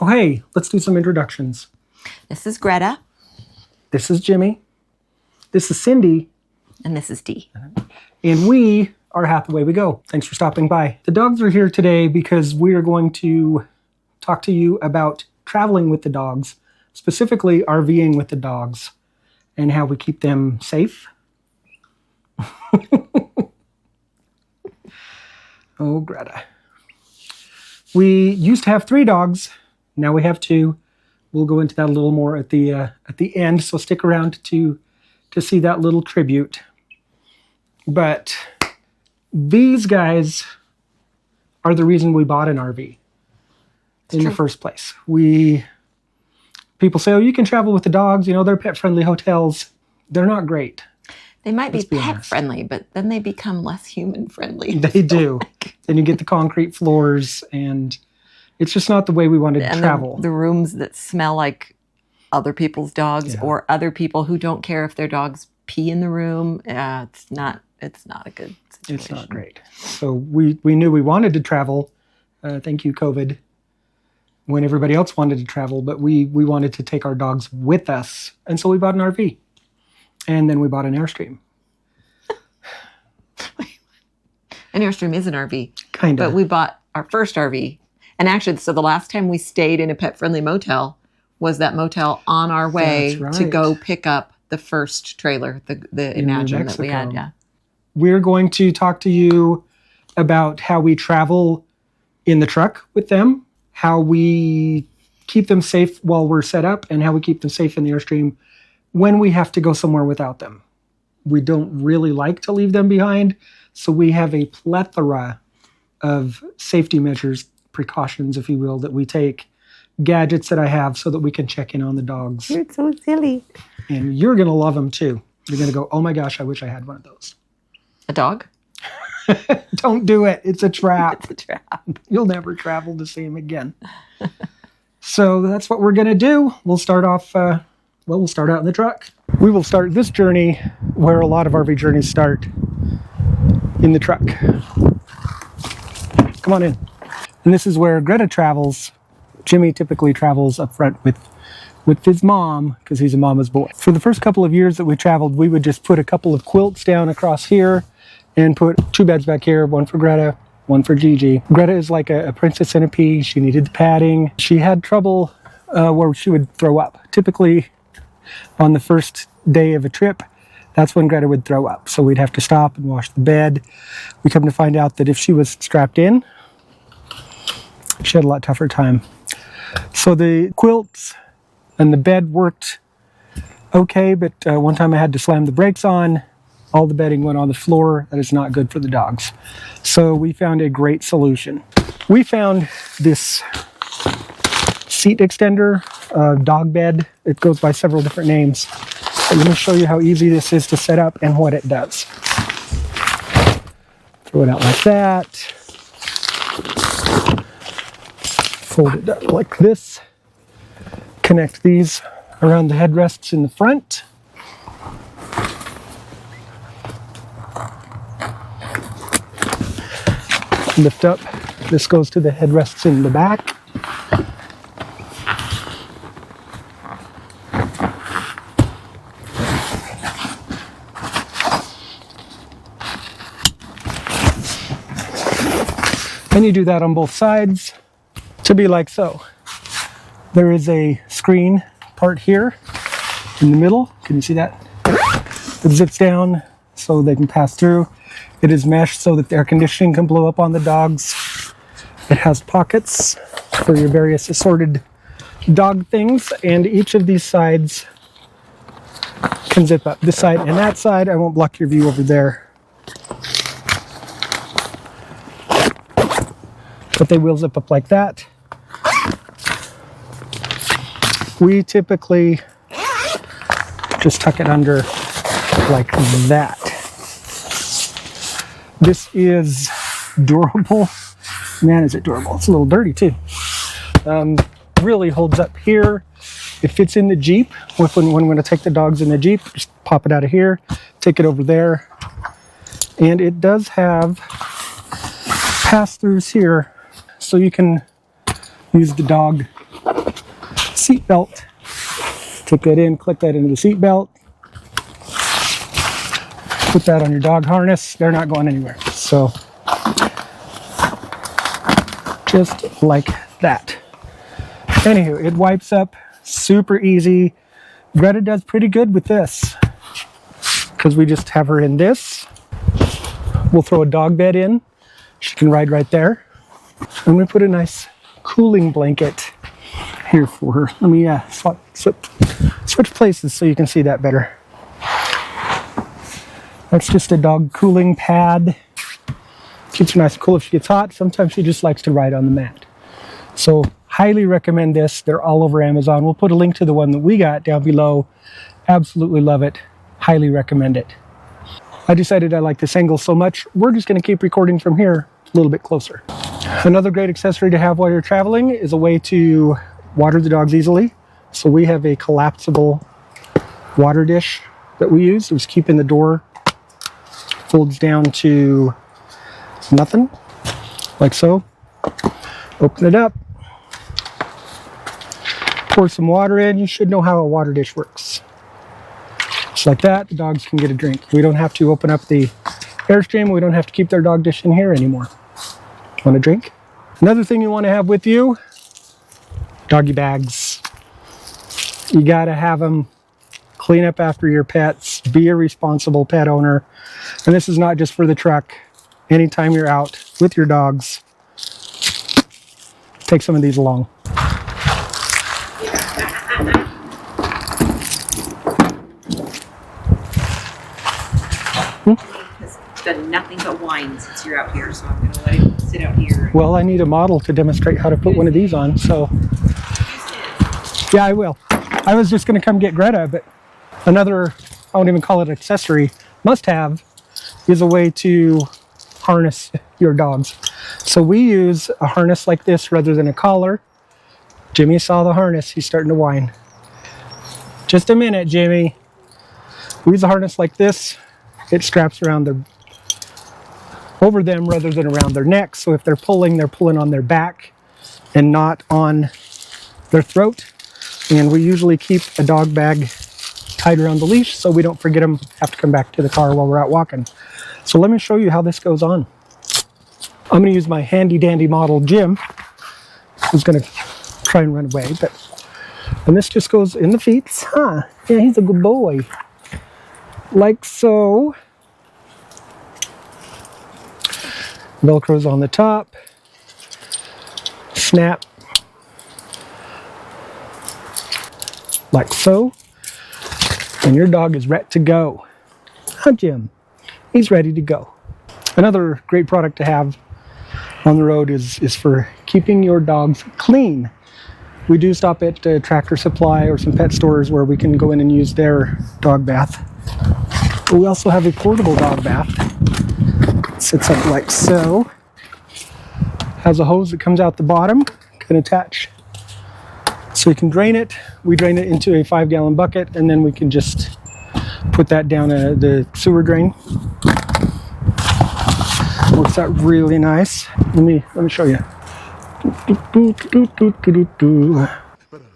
Oh, hey, let's do some introductions. This is Greta. This is Jimmy. This is Cindy. And this is Dee. And we are Hathaway We Go. Thanks for stopping by. The dogs are here today because we are going to talk to you about traveling with the dogs, specifically RVing with the dogs, and how we keep them safe. Oh, Greta. We used to have 3 dogs. Now we have 2. We'll go into that a little more at the end, so stick around to see that little tribute. But these guys are the reason we bought an RV in the first place. People say, oh, you can travel with the dogs. You know, they're pet-friendly hotels. They're not great. They might be pet-friendly, but then they become less human-friendly. They do. Then you get the concrete floors, and it's just not the way we wanted to travel. The rooms that smell like other people's dogs, or other people who don't care if their dogs pee in the room. It's not a good situation. It's not great. So we knew we wanted to travel. Thank you, COVID. When everybody else wanted to travel, but we wanted to take our dogs with us. And so we bought an RV. And then we bought an Airstream. An Airstream is an RV. Kind of. But we bought our first RV. And actually, so the last time we stayed in a pet-friendly motel was that motel on our way to go pick up the first trailer, the Imagine that we had. Yeah. We're going to talk to you about how we travel in the truck with them, how we keep them safe while we're set up, and how we keep them safe in the Airstream when we have to go somewhere without them. We don't really like to leave them behind, so we have a plethora of safety measures, precautions, if you will, that we take, gadgets that I have so that we can check in on the dogs. You're so silly. And you're going to love them too. You're going to go, oh my gosh, I wish I had one of those. A dog? Don't do it. It's a trap. It's a trap. You'll never travel the same again. So that's what we're going to do. We'll start off, we'll start out in the truck. We will start this journey where a lot of RV journeys start, in the truck. Come on in. And this is where Greta travels. Jimmy typically travels up front with his mom, because he's a mama's boy. For the first couple of years that we traveled, we would just put a couple of quilts down across here and put 2 beds back here, one for Greta, one for Gigi. Greta is like a princess in a pea. She needed the padding. She had trouble where she would throw up. Typically, on the first day of a trip, that's when Greta would throw up. So we'd have to stop and wash the bed. We come to find out that if she was strapped in, she had a lot tougher time. So the quilts and the bed worked okay, but one time I had to slam the brakes on. All the bedding went on the floor. That is not good for the dogs. So we found a great solution. We found this seat extender, dog bed. It goes by several different names. I'm going to show you how easy this is to set up and what it does. Throw it out like that. Fold it up like this. Connect these around the headrests in the front. Lift up. This goes to the headrests in the back. And you do that on both sides to be like so. There is a screen part here in the middle. Can you see that? It zips down so they can pass through. It is meshed so that the air conditioning can blow up on the dogs. It has pockets for your various assorted dog things, and each of these sides can zip up. This side and that side. I won't block your view over there. But they will zip up like that. We typically just tuck it under like that. This is durable. Man, is it durable. It's a little dirty too. Really holds up here. It fits in the Jeep. When we're going to take the dogs in the Jeep, just pop it out of here, take it over there. And it does have pass-throughs here, so you can use the dog seat belt. Take that in, click that into the seat belt. Put that on your dog harness. They're not going anywhere. So just like that. Anywho, it wipes up super easy. Greta does pretty good with this because we just have her in this. We'll throw a dog bed in. She can ride right there. And we put a nice cooling blanket here for her. Let me switch places so you can see that better. That's just a dog cooling pad. Keeps her nice and cool if she gets hot. Sometimes she just likes to ride on the mat. So highly recommend this. They're all over Amazon. We'll put a link to the one that we got down below. Absolutely love it. Highly recommend it. I decided I like this angle so much, we're just going to keep recording from here a little bit closer. Another great accessory to have while you're traveling is a way to water the dogs easily. So we have a collapsible water dish that we use. Just keeping the door folds down to nothing, like so. Open it up, pour some water in. You should know how a water dish works. Just like that, the dogs can get a drink. We don't have to open up the Airstream. We don't have to keep their dog dish in here anymore. Want a drink? Another thing you want to have with you, doggy bags. You got to have them. Clean up after your pets. Be a responsible pet owner. And this is not just for the truck. Anytime you're out with your dogs, take some of these along. Has done nothing but whine since you're out here, so I'm going to let him sit out here. Well, I need a model to demonstrate how to put one of these on, so yeah, I will. I was just going to come get Greta, but another, I won't even call it accessory, must-have is a way to harness your dogs. So we use a harness like this rather than a collar. Jimmy saw the harness. He's starting to whine. Just a minute, Jimmy. We use a harness like this. It straps around over them rather than around their necks. So if they're pulling on their back and not on their throat. And we usually keep a dog bag tied around the leash so we don't forget them, have to come back to the car while we're out walking. So let me show you how this goes on. I'm going to use my handy dandy model Jim, who's going to try and run away. And this just goes in the feet. Huh? Yeah, he's a good boy. Like so. Velcro's on the top. Snap. Like so. And your dog is ready to go. Huh, Jim? He's ready to go. Another great product to have on the road is for keeping your dogs clean. We do stop at Tractor Supply or some pet stores where we can go in and use their dog bath. But we also have a portable dog bath. It sits up like so. Has a hose that comes out the bottom, can attach. So you can drain it. We drain it into a 5-gallon bucket, and then we can just put that down the sewer drain. Works out really nice. Let me show you.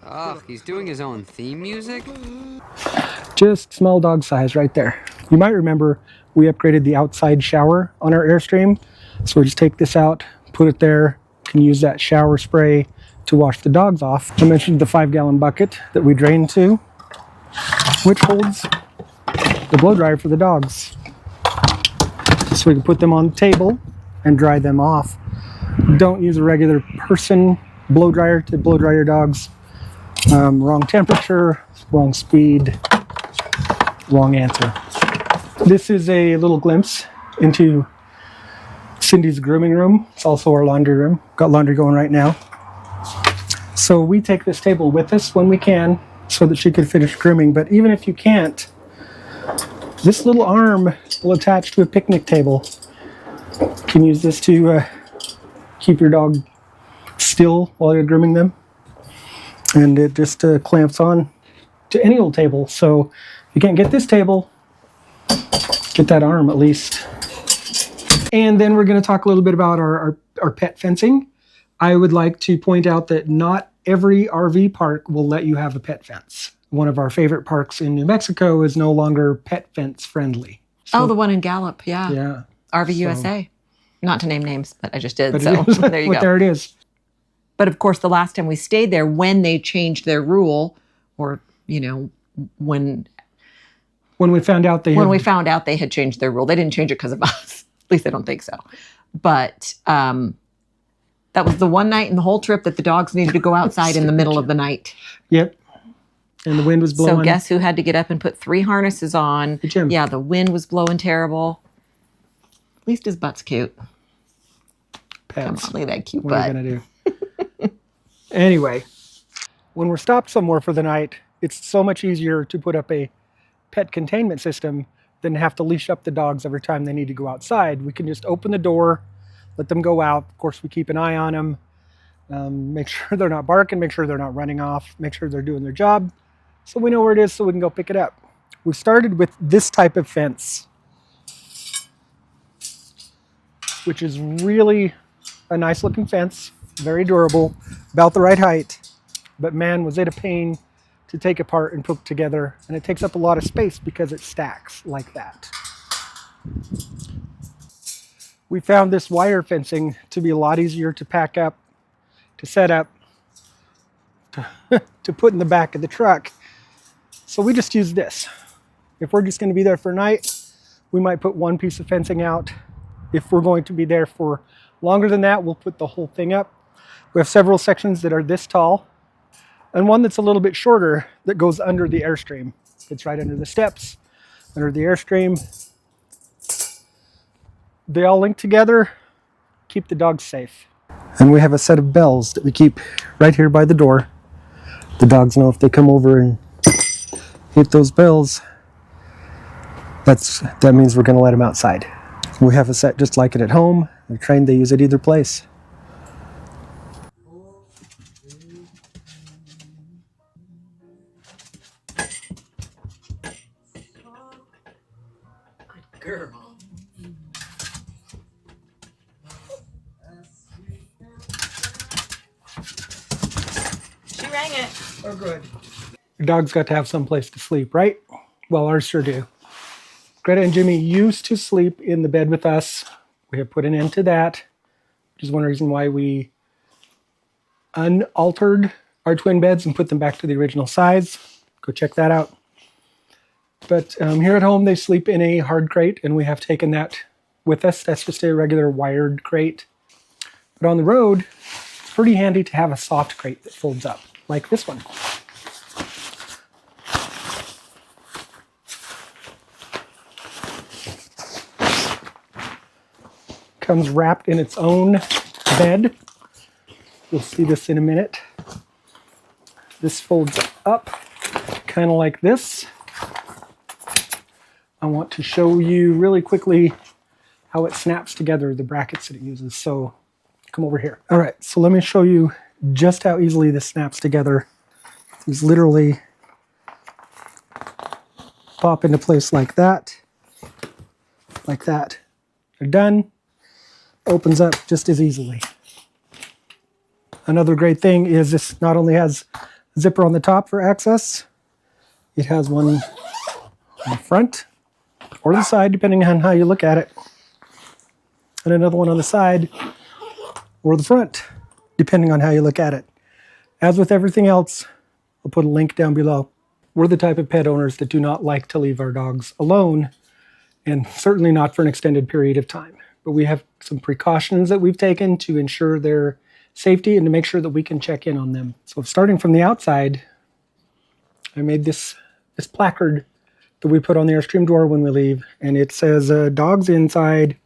Oh, he's doing his own theme music? Just small dog size right there. You might remember we upgraded the outside shower on our Airstream. So we just take this out, put it there, can use that shower spray to wash the dogs off. I mentioned the 5-gallon bucket that we drain to, which holds the blow dryer for the dogs. So we can put them on the table and dry them off. Don't use a regular person blow dryer to blow dry your dogs. Wrong temperature, wrong speed, wrong answer. This is a little glimpse into Cindy's grooming room. It's also our laundry room. Got laundry going right now. So we take this table with us when we can so that she can finish grooming. But even if you can't, this little arm will attach to a picnic table. You can use this to keep your dog still while you're grooming them. And it just clamps on to any old table. So if you can't get this table, get that arm at least. And then we're going to talk a little bit about our pet fencing. I would like to point out that not every RV park will let you have a pet fence. One of our favorite parks in New Mexico is no longer pet fence friendly. So, oh, the one in Gallup, yeah. Yeah. RV So- USA. Not to name names, but I just did. But So there you but go. there it is. But of course, the last time we stayed there, when they changed their rule, or when we found out we found out they had changed their rule, they didn't change it because of us. At least I don't think so. But that was the one night in the whole trip that the dogs needed to go outside in the middle of the night. Yep. And the wind was blowing. So guess who had to get up and put 3 harnesses on? Jim. Yeah, the wind was blowing terrible. At least his butt's cute. Come Pets. on, look at that cute What butt. are you going to do? Anyway, when we're stopped somewhere for the night, it's so much easier to put up a pet containment system than have to leash up the dogs every time they need to go outside. We can just open the door, let them go out. Of course, we keep an eye on them, make sure they're not barking, make sure they're not running off, make sure they're doing their job, so we know where it is so we can go pick it up. We started with this type of fence, which is really a nice looking fence, very durable, about the right height, but man, was it a pain to take apart and put together, and it takes up a lot of space because it stacks like that. We found this wire fencing to be a lot easier to pack up, to set up, to put in the back of the truck. So we just use this. If we're just going to be there for a night, we might put one piece of fencing out. If we're going to be there for longer than that, we'll put the whole thing up. We have several sections that are this tall, and one that's a little bit shorter that goes under the Airstream. It's right under the steps, under the Airstream. They all link together, keep the dogs safe. And we have a set of bells that we keep right here by the door. The dogs know if they come over and hit those bells, that means we're going to let them outside. We have a set just like it at home. They're trained, they use it either place. Girl. She rang it. Oh, good. Your dog's got to have some place to sleep, right? Well, ours sure do. Greta and Jimmy used to sleep in the bed with us. We have put an end to that, which is one reason why we unaltered our twin beds and put them back to the original size. Go check that out. But here at home, they sleep in a hard crate, and we have taken that with us. That's just a regular wired crate. But on the road, it's pretty handy to have a soft crate that folds up, like this one. Comes wrapped in its own bed. You'll see this in a minute. This folds up, kind of like this. I want to show you really quickly how it snaps together, the brackets that it uses. So come over here. All right, so let me show you just how easily this snaps together. These literally pop into place like that. Like that. They're done. Opens up just as easily. Another great thing is this not only has a zipper on the top for access, it has one on the front or the side, depending on how you look at it, and another one on the side or the front, depending on how you look at it. As with everything else, I'll put a link down below. We're the type of pet owners that do not like to leave our dogs alone, and certainly not for an extended period of time. But we have some precautions that we've taken to ensure their safety and to make sure that we can check in on them. So starting from the outside, I made this placard that we put on the Airstream door when we leave, and it says dogs inside,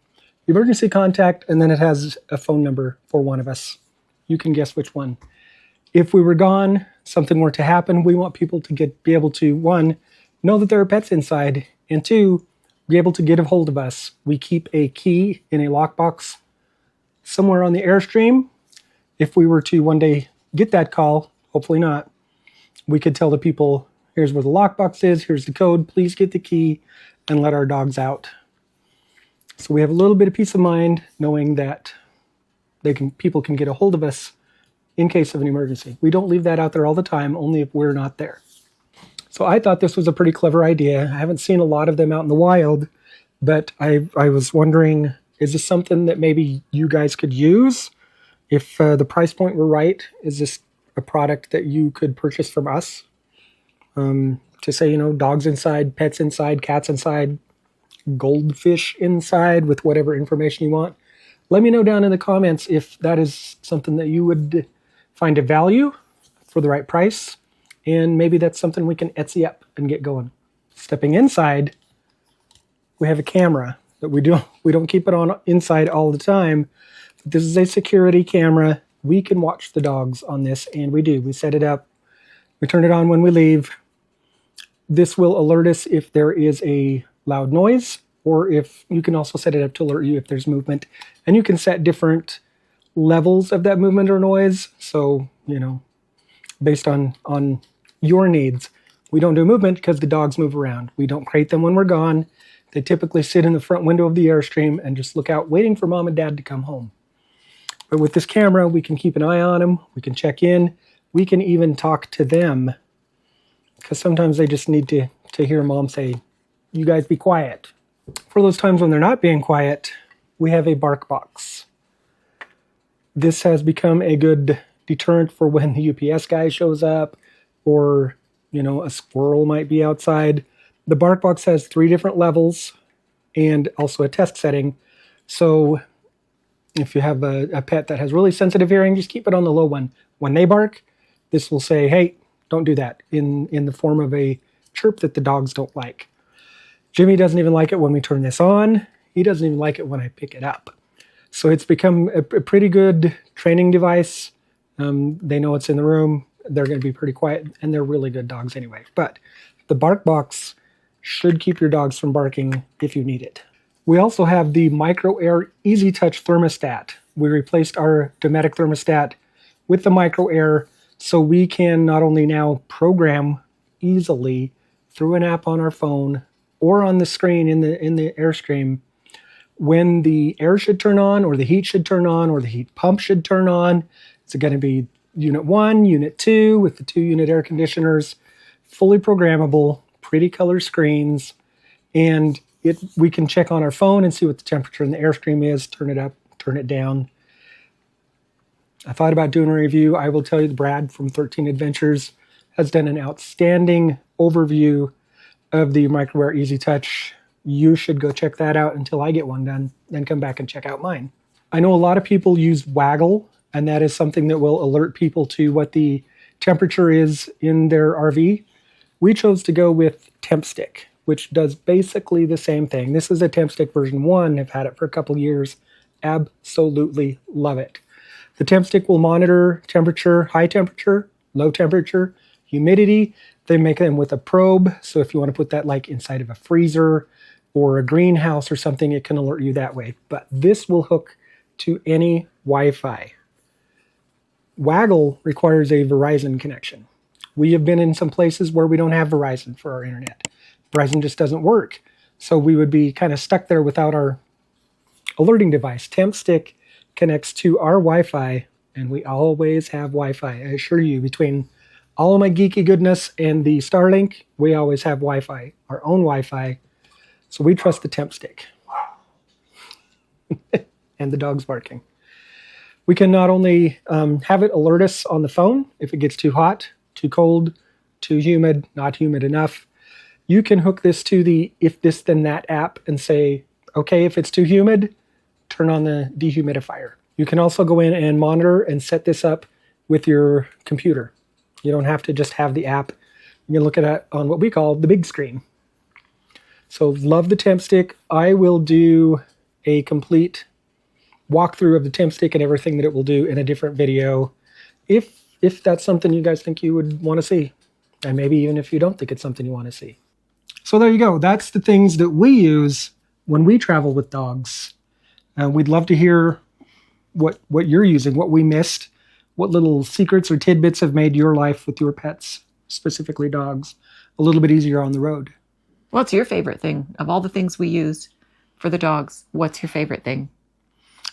emergency contact, and then it has a phone number for one of us. You can guess which one. If we were gone, something were to happen, we want people to be able to, one, know that there are pets inside, and two, be able to get a hold of us. We keep a key in a lockbox somewhere on the Airstream. If we were to one day get that call, hopefully not, we could tell the people, here's where the lockbox is, here's the code, please get the key and let our dogs out. So we have a little bit of peace of mind knowing that people can get a hold of us in case of an emergency. We don't leave that out there all the time, only if we're not there. So I thought this was a pretty clever idea. I haven't seen a lot of them out in the wild, but I was wondering, is this something that maybe you guys could use? If the price point were right, is this a product that you could purchase from us? To say, dogs inside, pets inside, cats inside, goldfish inside with whatever information you want. Let me know down in the comments if that is something that you would find a value for the right price. And maybe that's something we can Etsy up and get going. Stepping inside, we have a camera that we don't keep it on inside all the time. But this is a security camera. We can watch the dogs on this, and we do. We set it up. We turn it on when we leave. This will alert us if there is a loud noise, or if you can also set it up to alert you if there's movement. And you can set different levels of that movement or noise. So, based on your needs. We don't do movement because the dogs move around. We don't crate them when we're gone. They typically sit in the front window of the Airstream and just look out waiting for mom and dad to come home. But with this camera, we can keep an eye on them. We can check in. We can even talk to them because sometimes they just need to hear mom say, you guys be quiet. For those times when they're not being quiet, we have a bark box. This has become a good deterrent for when the UPS guy shows up or, a squirrel might be outside. The bark box has 3 different levels and also a test setting. So if you have a pet that has really sensitive hearing, just keep it on the low one. When they bark, this will say, hey, don't do that, in the form of a chirp that the dogs don't like. Jimmy doesn't even like it when we turn this on. He doesn't even like it when I pick it up. So it's become a pretty good training device. They know it's in the room. They're going to be pretty quiet, and they're really good dogs anyway. But the bark box should keep your dogs from barking if you need it. We also have the Micro Air Easy Touch thermostat. We replaced our Dometic thermostat with the Micro Air, so we can not only now program easily through an app on our phone or on the screen in the Airstream when the air should turn on, or the heat should turn on, or the heat pump should turn on. It's going to be Unit 1, Unit 2 with the 2-unit air conditioners, fully programmable, pretty color screens, and we can check on our phone and see what the temperature in the Airstream is, turn it up, turn it down. I thought about doing a review. I will tell you, Brad from 13 Adventures has done an outstanding overview of the Micro Air Easy Touch. You should go check that out until I get one done, then come back and check out mine. I know a lot of people use Waggle, and that is something that will alert people to what the temperature is in their RV. We chose to go with TempStick, which does basically the same thing. This is a TempStick version 1. I've had it for a couple years. Absolutely love it. The TempStick will monitor temperature, high temperature, low temperature, humidity. They make them with a probe, so if you want to put that like inside of a freezer or a greenhouse or something, it can alert you that way. But this will hook to any Wi-Fi. Waggle requires a Verizon connection. We have been in some places where we don't have Verizon for our internet. Verizon just doesn't work. So we would be kind of stuck there without our alerting device. TempStick connects to our Wi-Fi, and we always have Wi-Fi. I assure you, between all of my geeky goodness and the Starlink, we always have Wi-Fi, our own Wi-Fi. So we trust the TempStick. And the dog's barking. We can not only have it alert us on the phone if it gets too hot, too cold, too humid, not humid enough. You can hook this to the If This Then That app and say, okay, if it's too humid, turn on the dehumidifier. You can also go in and monitor and set this up with your computer. You don't have to just have the app. You can look at it on what we call the big screen. So love the TempStick. I will do a complete walkthrough of the TempStick and everything that it will do in a different video, if that's something you guys think you would want to see, and maybe even if you don't think it's something you want to see. So there you go. That's the things that we use when we travel with dogs. We'd love to hear what you're using, what we missed, what little secrets or tidbits have made your life with your pets, specifically dogs, a little bit easier on the road. What's your favorite thing of all the things we use for the dogs? What's your favorite thing?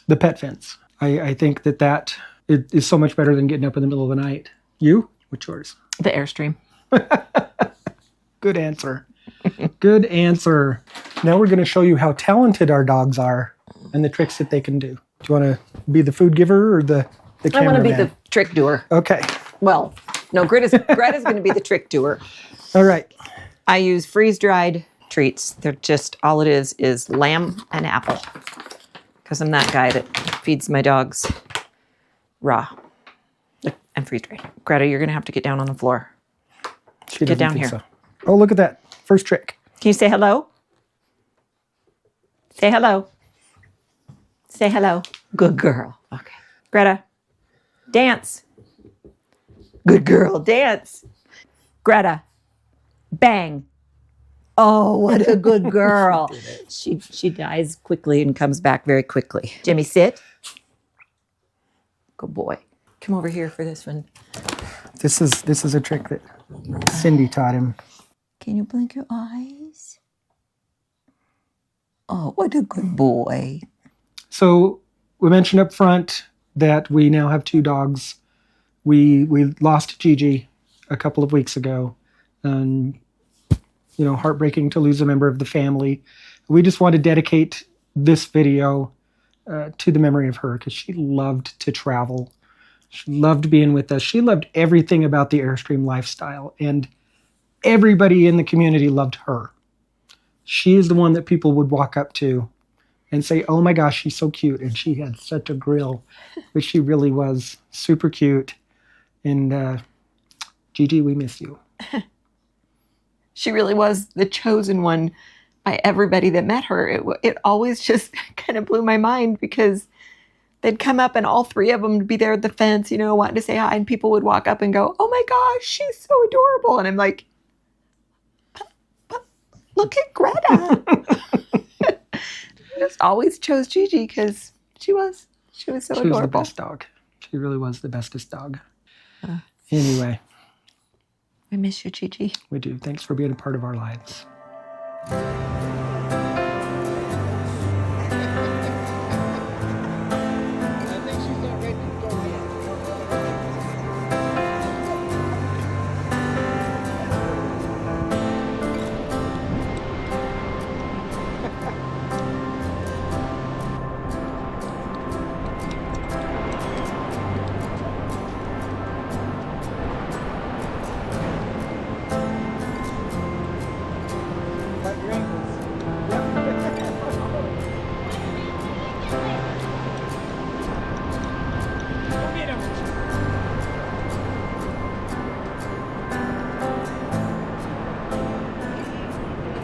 The pet fence. I think that It is so much better than getting up in the middle of the night. You? What's yours? The Airstream. Good answer. Good answer. Now we're going to show you how talented our dogs are and the tricks that they can do. Do you want to be the food giver or the cameraman? I want to be the trick doer. Okay. Well, no, Greta's going to be the trick doer. All right. I use freeze-dried treats. They're just, all it is lamb and apple. Because I'm that guy that feeds my dogs raw and freeze-dried. Greta, you're going to have to get down on the floor. Get down here. So. Oh, look at that. First trick. Can you say hello? Say hello. Say hello. Good girl. Okay. Greta, dance. Good girl, dance. Greta, bang. Oh, what a good girl. She dies quickly and comes back very quickly. Jimmy, sit. Good boy. Come over here for this one. This is a trick that Cindy taught him. Can you blink your eyes? Oh, what a good boy. So we mentioned up front that we now have 2 dogs. We lost Gigi a couple of weeks ago. And, heartbreaking to lose a member of the family. We just want to dedicate this video to the memory of her because she loved to travel. She loved being with us. She loved everything about the Airstream lifestyle. And everybody in the community loved her. She is the one that people would walk up to and say, oh my gosh, she's so cute. And she had such a grill, but she really was super cute. And Gigi, we miss you. She really was the chosen one by everybody that met her. It always just kind of blew my mind because they'd come up and all 3 of them would be there at the fence, wanting to say hi. And people would walk up and go, oh my gosh, she's so adorable. And I'm like, but look at Greta. I just always chose Gigi because she was so adorable. She was the best dog. She really was the bestest dog. Anyway. I miss you, Gigi. We do. Thanks for being a part of our lives.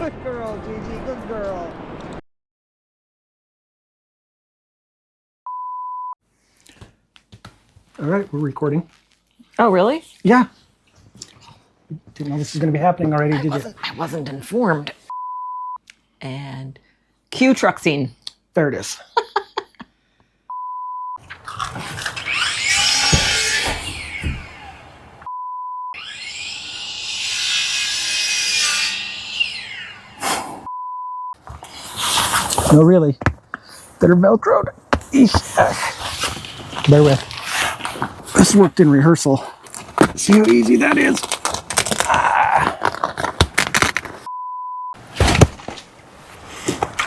Good girl, Gigi. Good girl. All right, we're recording. Oh, really? Yeah. Didn't know this was going to be happening already, did you? I wasn't informed. And cue truck scene. There it is. No, really. Better Velcroed. Bear with. This worked in rehearsal. See how easy that is?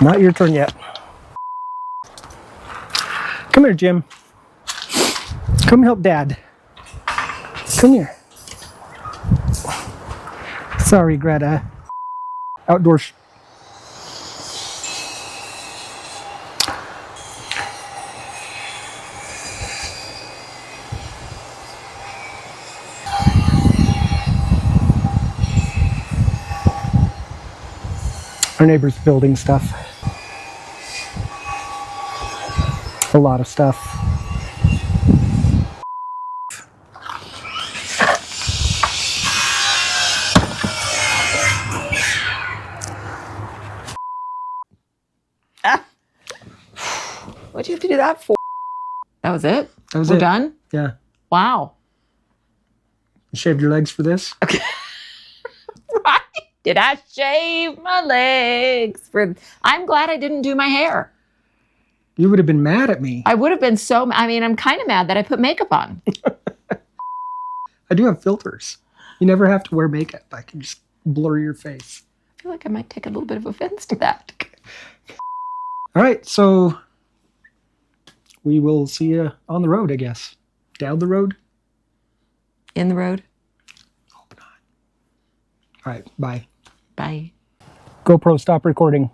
Not your turn yet. Come here, Jim. Come help Dad. Come here. Sorry, Greta. Outdoors. Our neighbor's building stuff. A lot of stuff. What'd you have to do that for? That was it? That was We're it. done? Yeah. Wow. You shaved your legs for this? Okay. Right? Did I shave my legs? I'm glad I didn't do my hair. You would have been mad at me. I would have been so, I mean, I'm kind of mad that I put makeup on. I do have filters. You never have to wear makeup. I can just blur your face. I feel like I might take a little bit of offense to that. All right, so we will see you on the road, I guess. Down the road? In the road. Hope not. All right, bye. Bye. GoPro, stop recording.